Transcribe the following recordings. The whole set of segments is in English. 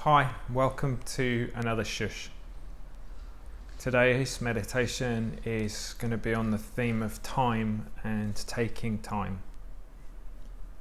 Hi, welcome to another Shhh. Today's meditation is going to be on the theme of time and taking time.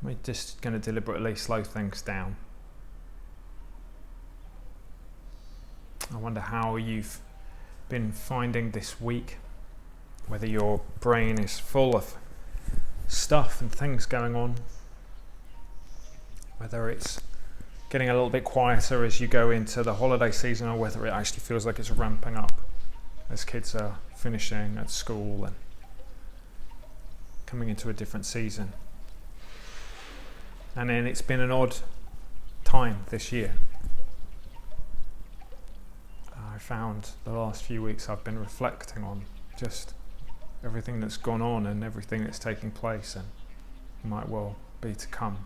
We're just going to deliberately slow things down. I wonder how you've been finding this week, whether your brain is full of stuff and things going on, whether it's getting a little bit quieter as you go into the holiday season, or whether it actually feels like it's ramping up as kids are finishing at school and coming into a different season. And then it's been an odd time this year. I found the last few weeks I've been reflecting on just everything that's gone on and everything that's taking place and might well be to come.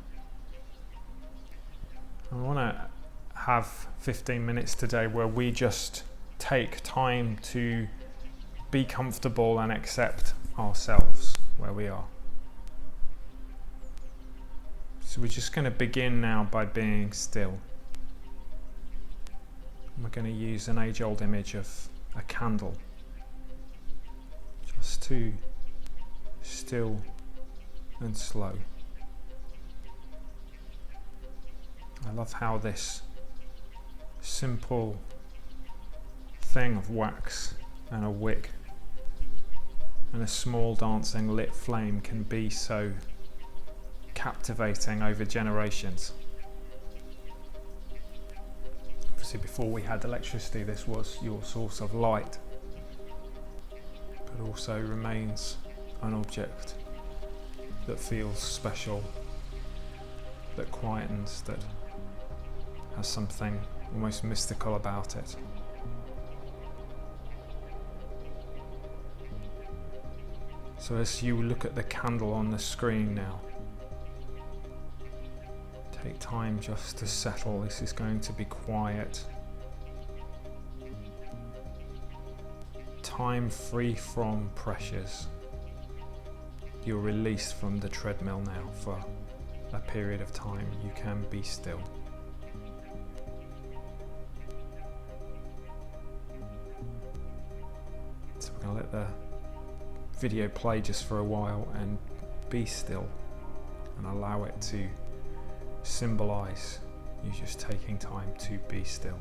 I want to have 15 minutes today where we just take time to be comfortable and accept ourselves where we are. So we're just going to begin now by being still. We're going to use an age-old image of a candle, just to still and slow. I love how this simple thing of wax and a wick and a small dancing lit flame can be so captivating over generations. Obviously, before we had electricity, this was your source of light, but also remains an object that feels special, that quietens, that has something almost mystical about it. So as you look at the candle on the screen now, take time just to settle. This is going to be quiet. Time free from pressures. You're released from the treadmill now for a period of time. You can be still. So we're going to let the video play just for a while and be still and allow it to symbolize you just taking time to be still.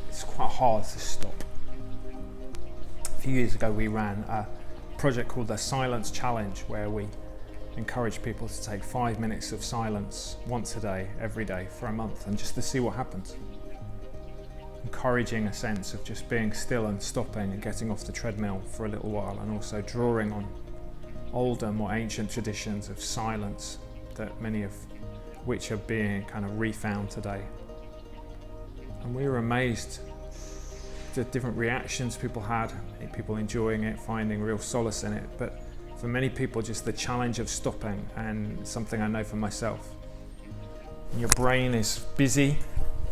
It's quite hard to stop. A few years ago we ran a project called the Silence Challenge, where we encourage people to take 5 minutes of silence once a day, every day for a month, and just to see what happens. Encouraging a sense of just being still and stopping and getting off the treadmill for a little while, and also drawing on older, more ancient traditions of silence that many of which are being kind of refound today. And we were amazed the different reactions people had, people enjoying it, finding real solace in it. But for many people, just the challenge of stopping, and something I know for myself. When your brain is busy,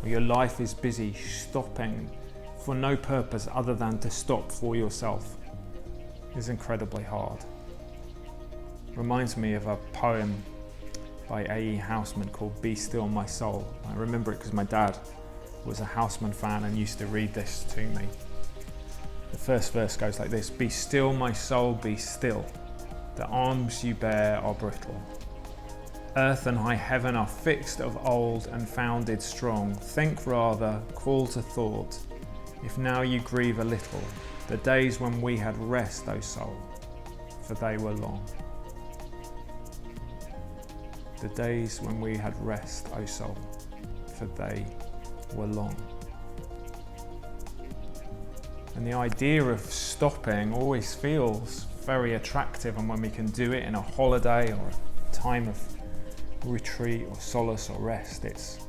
or your life is busy, stopping for no purpose other than to stop for yourself is incredibly hard. Reminds me of a poem by A.E. Housman called Be Still My Soul. I remember it because my dad was a Houseman fan and used to read this to me. The first verse goes like this: Be still, my soul, be still. The arms you bear are brittle. Earth and high heaven are fixed of old and founded strong. Think rather, call to thought, if now you grieve a little, the days when we had rest, O soul, for they were long. The days when we had rest, O soul, for they were long. And the idea of stopping always feels very attractive, and when we can do it in a holiday or a time of retreat or solace or rest, it's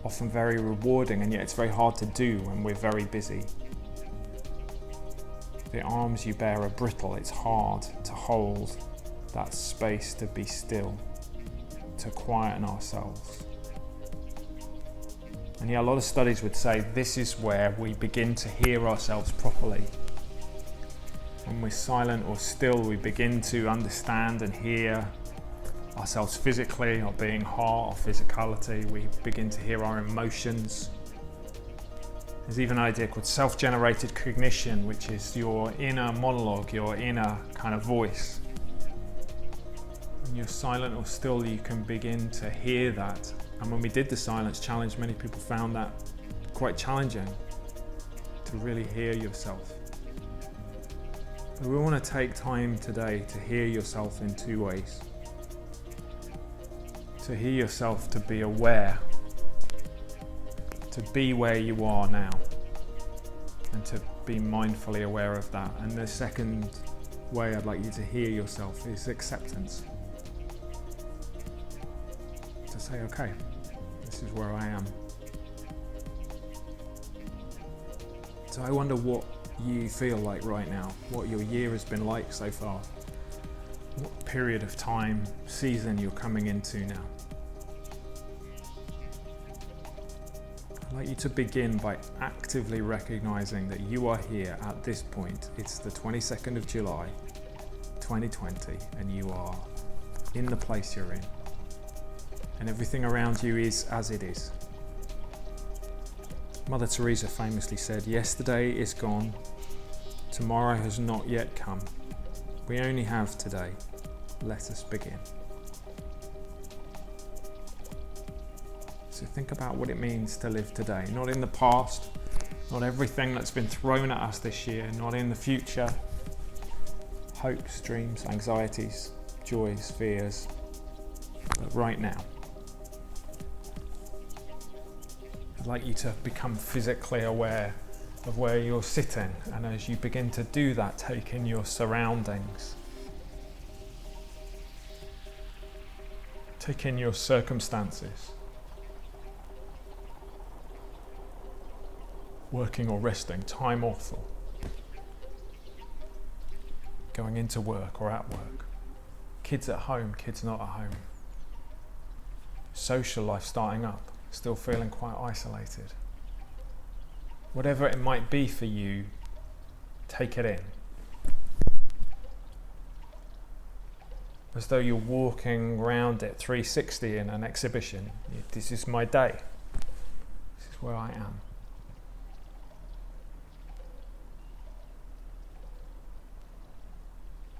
often very rewarding, and yet it's very hard to do when we're very busy. The arms you bear are brittle. It's hard to hold that space to be still, to quieten ourselves. And yeah, a lot of studies would say this is where we begin to hear ourselves properly. When we're silent or still, we begin to understand and hear ourselves physically, our being, heart, our physicality. We begin to hear our emotions. There's even an idea called self-generated cognition, which is your inner monologue, your inner kind of voice. When you're silent or still, you can begin to hear that. And when we did the silence challenge, many people found that quite challenging, to really hear yourself. So we want to take time today to hear yourself in two ways. To hear yourself, to be aware, to be where you are now, and to be mindfully aware of that. And the second way I'd like you to hear yourself is acceptance. To say, okay, this is where I am. So I wonder what you feel like right now, what your year has been like so far, what period of time, season you're coming into now. I'd like you to begin by actively recognizing that you are here at this point. It's the 22nd of July, 2020, and you are in the place you're in. And everything around you is as it is. Mother Teresa famously said, "Yesterday is gone, tomorrow has not yet come. We only have today. Let us begin." So think about what it means to live today, not in the past, not everything that's been thrown at us this year, not in the future, hopes, dreams, anxieties, joys, fears, but right now. I'd like you to become physically aware of where you're sitting, and as you begin to do that, take in your surroundings. Take in your circumstances. Working or resting, time off, or going into work or at work. Kids at home, kids not at home. Social life starting up, still feeling quite isolated. Whatever it might be for you, take it in. As though you're walking around it 360 in an exhibition. This is my day. This is where I am.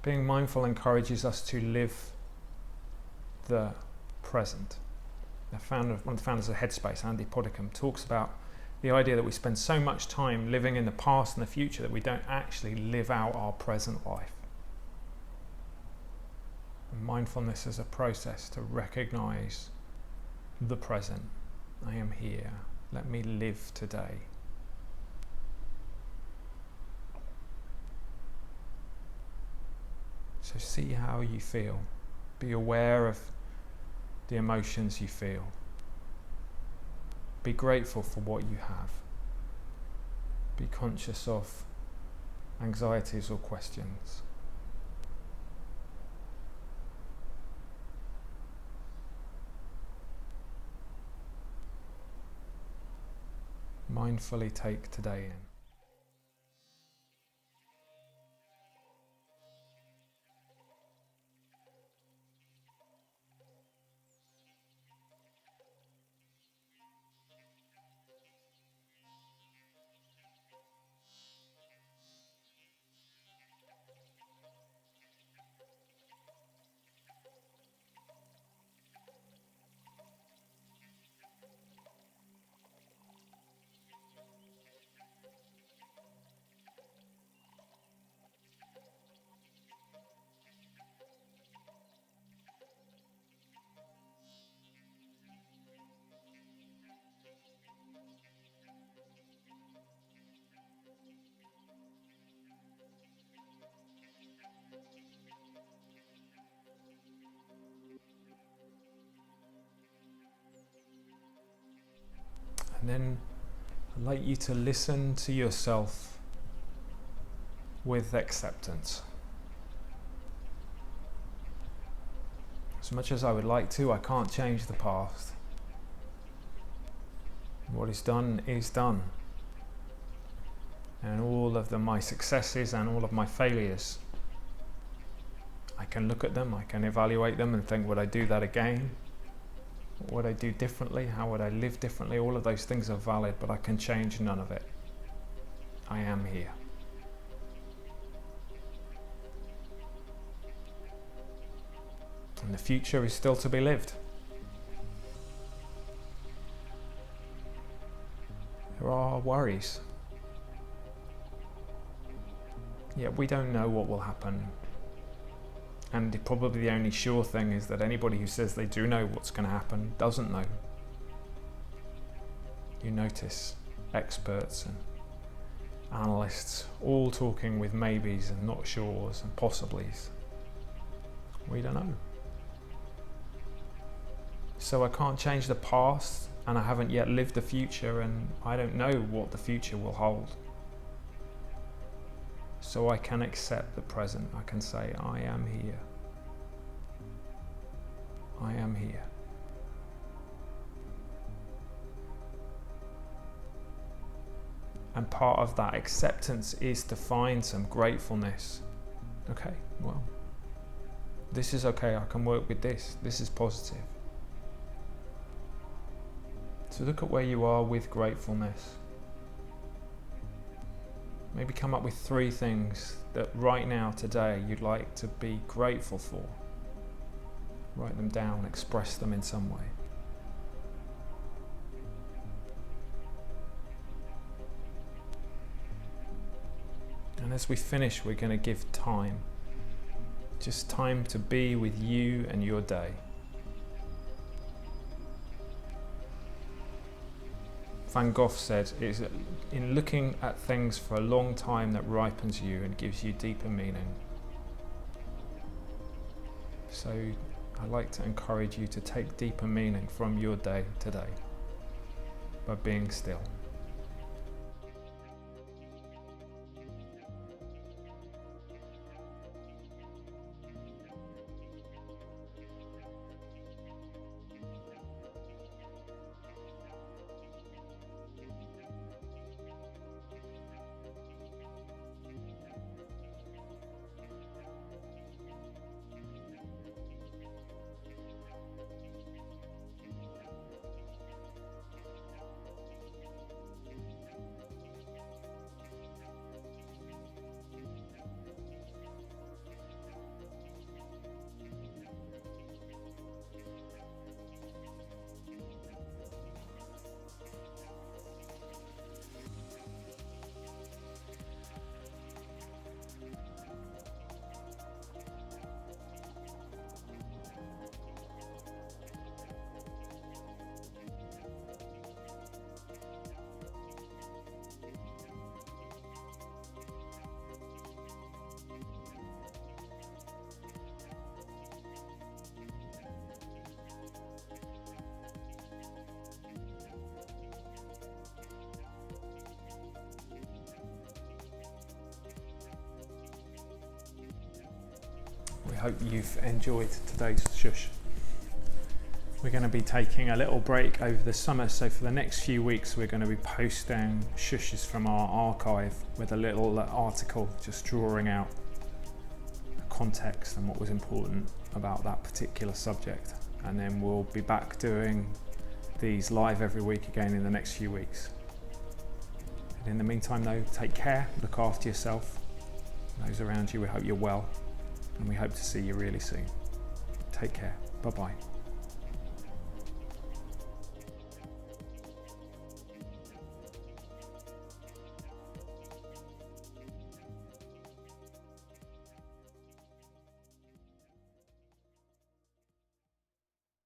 Being mindful encourages us to live the present. One of the founders of Headspace, Andy Podicum, talks about the idea that we spend so much time living in the past and the future that we don't actually live out our present life. And mindfulness is a process to recognize the present. I am here. Let me live today. So see how you feel. Be aware of the emotions you feel. Be grateful for what you have. Be conscious of anxieties or questions. Mindfully take today in. And then I'd like you to listen to yourself with acceptance. As much as I would like to, I can't change the past. What is done is done. And all of my successes and all of my failures, I can look at them, I can evaluate them and think, would I do that again? What would I do differently? How would I live differently? All of those things are valid, but I can change none of it. I am here. And the future is still to be lived. There are worries. Yet we don't know what will happen. And probably the only sure thing is that anybody who says they do know what's going to happen doesn't know. You notice experts and analysts all talking with maybes and not sures and possiblies. We don't know. So I can't change the past, and I haven't yet lived the future, and I don't know what the future will hold. So I can accept the present. I can say, I am here. I am here. And part of that acceptance is to find some gratefulness. Okay, well, this is okay. I can work with this. This is positive. So look at where you are with gratefulness. Maybe come up with 3 things that right now, today, you'd like to be grateful for. Write them down, express them in some way. And as we finish, we're going to give time. Just time to be with you and your day. Van Gogh said, it's in looking at things for a long time that ripens you and gives you deeper meaning. So I'd like to encourage you to take deeper meaning from your day today by being still. We hope you've enjoyed today's Shhh. We're going to be taking a little break over the summer, so for the next few weeks we're going to be posting Shhs from our archive with a little article just drawing out the context and what was important about that particular subject. And then we'll be back doing these live every week again in the next few weeks. And in the meantime though, take care, look after yourself, those around you. We hope you're well, and we hope to see you really soon. Take care. Bye-bye.